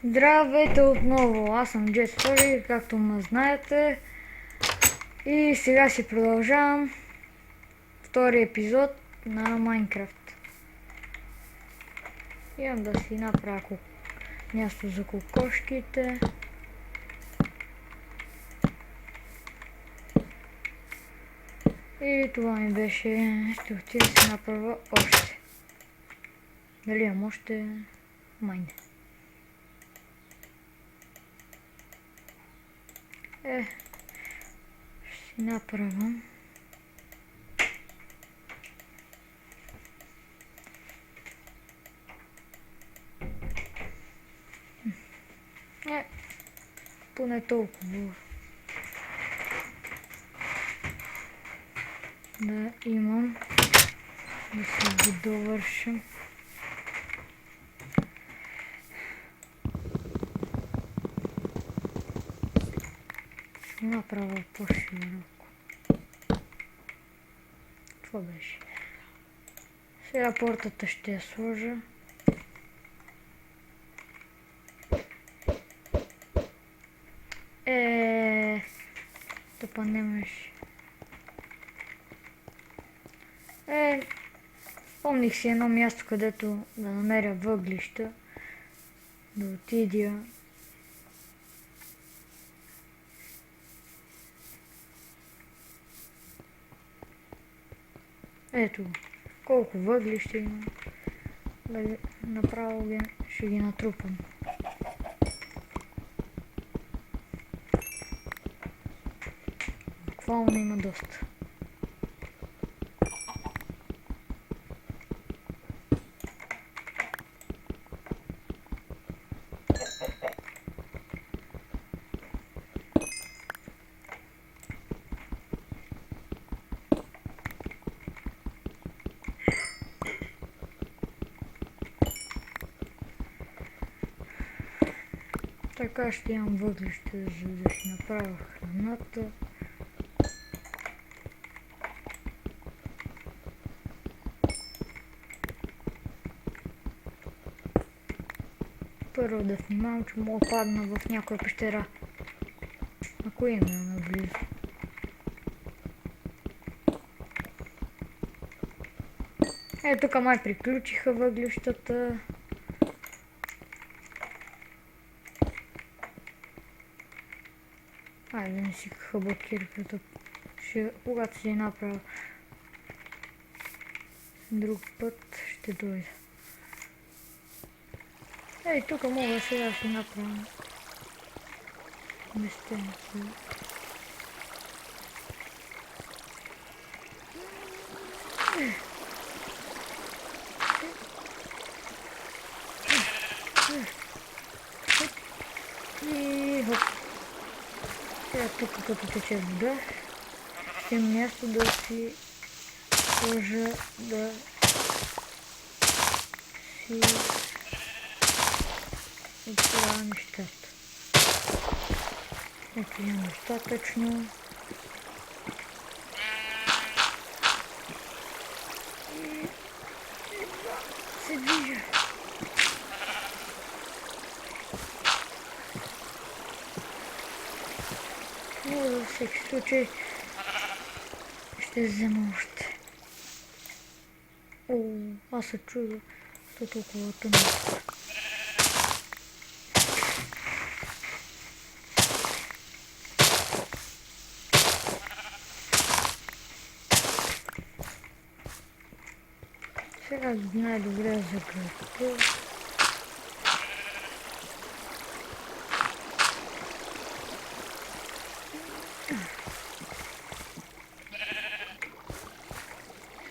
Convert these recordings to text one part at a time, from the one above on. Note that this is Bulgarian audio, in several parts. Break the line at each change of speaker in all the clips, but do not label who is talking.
Здравейте отново, аз съм Jet Story, както ме знаете. И сега си продължавам втори епизод на Майнкрафт. Имам да си направя място за кокошките. И това ми беше, ще отида да си направя още. Дали имам още? Май не. Ще си направя. Поне толкова да имам, да си го довършим. Ще направя по-широко. Това беше. Сега портата ще я сложа. Тъпа немаш. Помних си едно място, където да намеря въглища, да отидя. Ето, колко въглища има. Направо ще ги натрупам. Буквално има доста. Така ще имам въглища, за да си направя храната. Първо да внимавам, че мога падна в някоя пещера. Ако има наблизо. Тук май приключиха въглищата. Айде да не си хабакирката. Когато си направя друг път, ще дойда. Тук мога сега да си направя местенце. И хоп. Сега тук като тече вода, ще има място да си сложа, да си отправя нещата. Ето имам достатъчно. И се движа. Но във всеки случай ще взема още. Аз се чудя, що толкова тъмно. Сега най-добре за градка.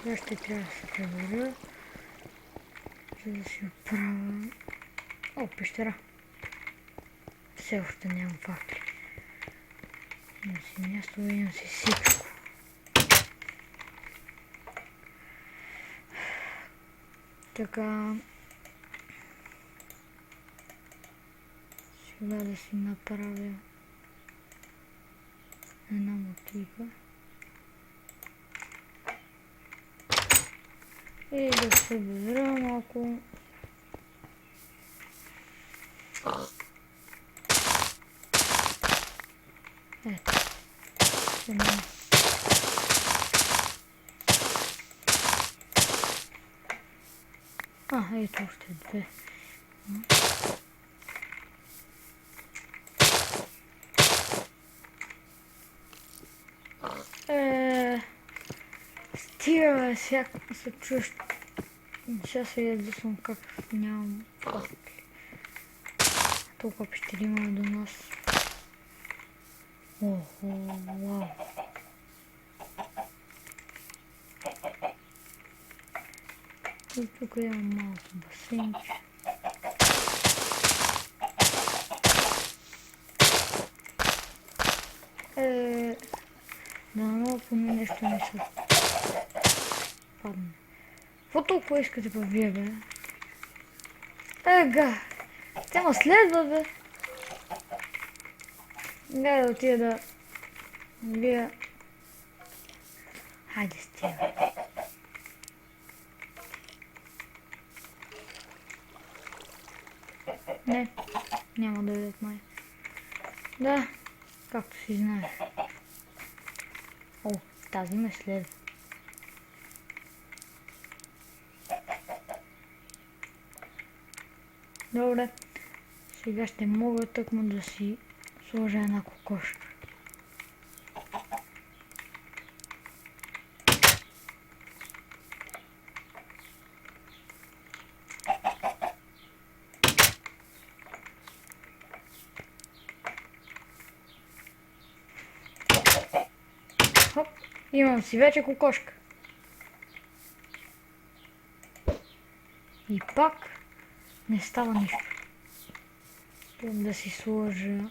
Сега ще трябва да се преборя, за да си оправя... пещера. Все още нямам факли. Имам си място, имам си всичко. Така... Сега да си направя една мотива. И да се събера малко Ето. Сега. Ето още две. Стига, сега се чуш. Сега се ядосвам как нямам папки. Толкова пещери има до нас. Охо, вау. И тук имам малко басейнче. Да, много поне нещо не се падне. Какво толкова искате па вие, бе? Ега! Те ма следват, бе! Дай да отида да вие... Хайде стига. Не, няма да дойдат май. Да, както си знаеш. О, тази ме следва. Добре, сега ще мога тъкмо да си сложа една кокошка. Хоп, имам си вече кокошка. И пак не става нищо. Трябва да си сложа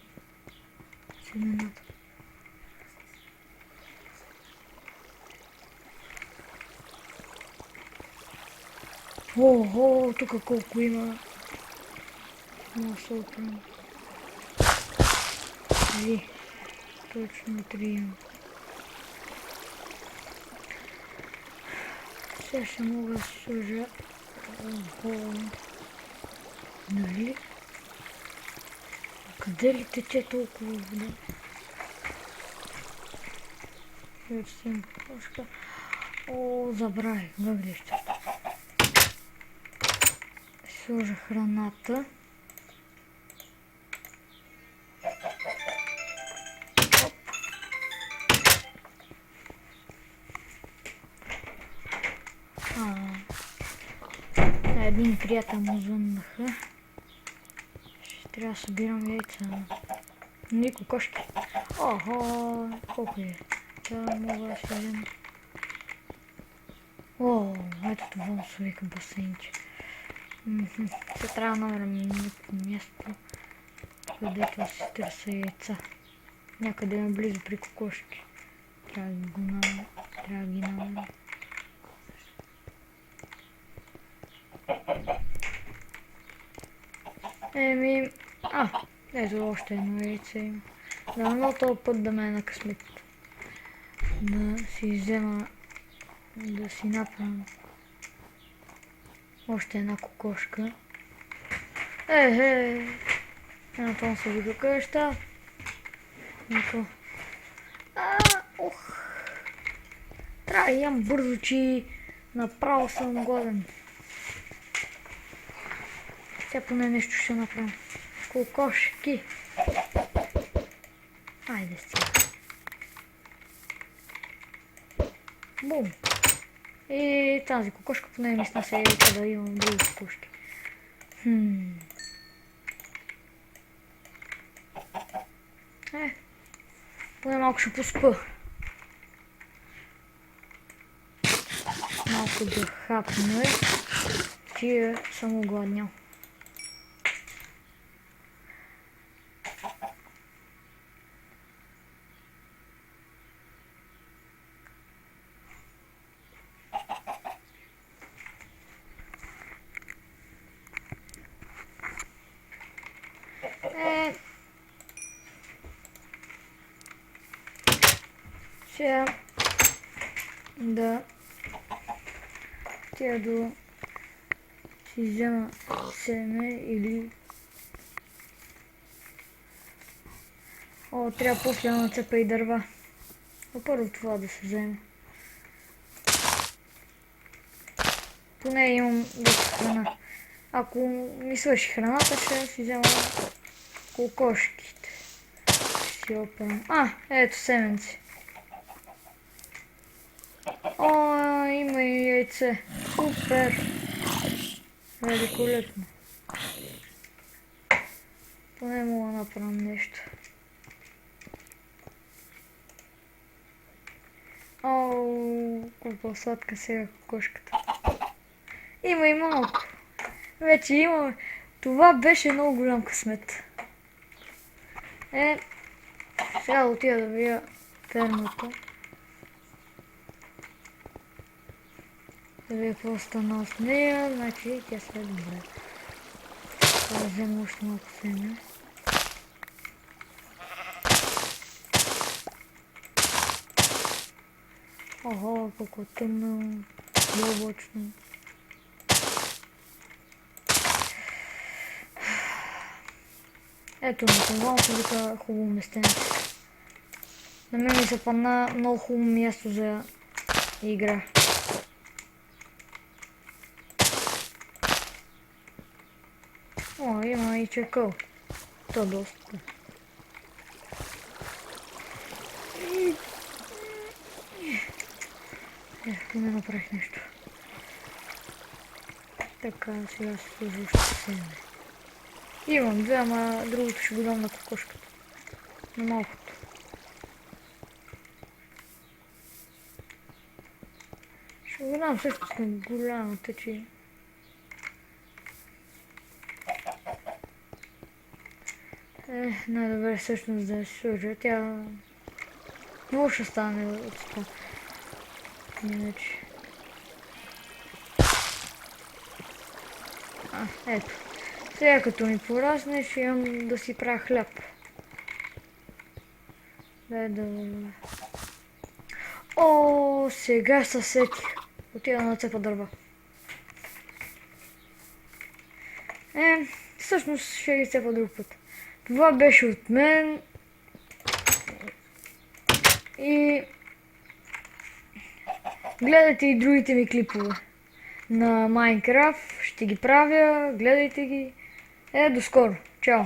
семената. Ого, тук колко има. Много се оправим. Три. Точно 3 има. Сега ще мога да си сложа. Ого. Нали? Къде ли тече толкова вода? Вече си имам кокошка. О, забравих въглищата. Сложа храната. Един приятел му звъннаха. Ще трябва да събирам яйца. Не кокошки. Охо, колко е? Това мога да се взема. О, ето това се вика басейнче. Ще трябва да намерим някакво място, където да си търся яйца. Някъде наблизо при кокошки. Трябва да ги намерим. Ето още едно яйце има. Дано този път да ме е на късмет. Да си взема, да си направя още една кокошка. Едно това се вика къща. Трябва да ям бързо, че направо съм гладен. Сега поне нещо ще направим. Кокошки. Айде сега. Бум. И тази кокошка поне мисля се е да имам други кокошки. Поне малко ще поспа. Малко да хапне, че съм огладнял. Сега да си взема семе или О, трябва после да нацепа и дърва. Но първо това да се вземе. Поне имам доста храна. Ако ми свърши храната, ще си взема кокошките. Ще си опрем. Ето семенци. О, има и яйце. Супер. Великолепно. Поне мога да направим нещо. Оу, колко сладка сега кокошката. Има и малко. Вече имаме. Това беше много голям късмет. Сега да отида да видя фермата. Да видя какво стана с нея. Значи тя се е добре. Да взема още малко семе. Ого, колко тъмно, дълбочно. Ето, на това се вика хубаво местенце. На мен ми се падна много хубаво място за игра. О, има и чакъл. То доста. Не направих нещо. Така, сега се служи още семе. Имам две, ама другото ще го дам на кокошката. На малкото. Ще го дам също на голямата, че... Най-добре всъщност да се сложа. Тя... Много ще стане от това. Иначе... Ето. Сега като ми порасне, ще имам да си правя хляб. Дай да... О, сега се сетих. Отида на цепа дърва. Всъщност ще ги цепа друг път. Това беше от мен. И... Гледайте и другите ми клипове на Майнкрафт. Ще ги правя. Гледайте ги. До скоро. Чао.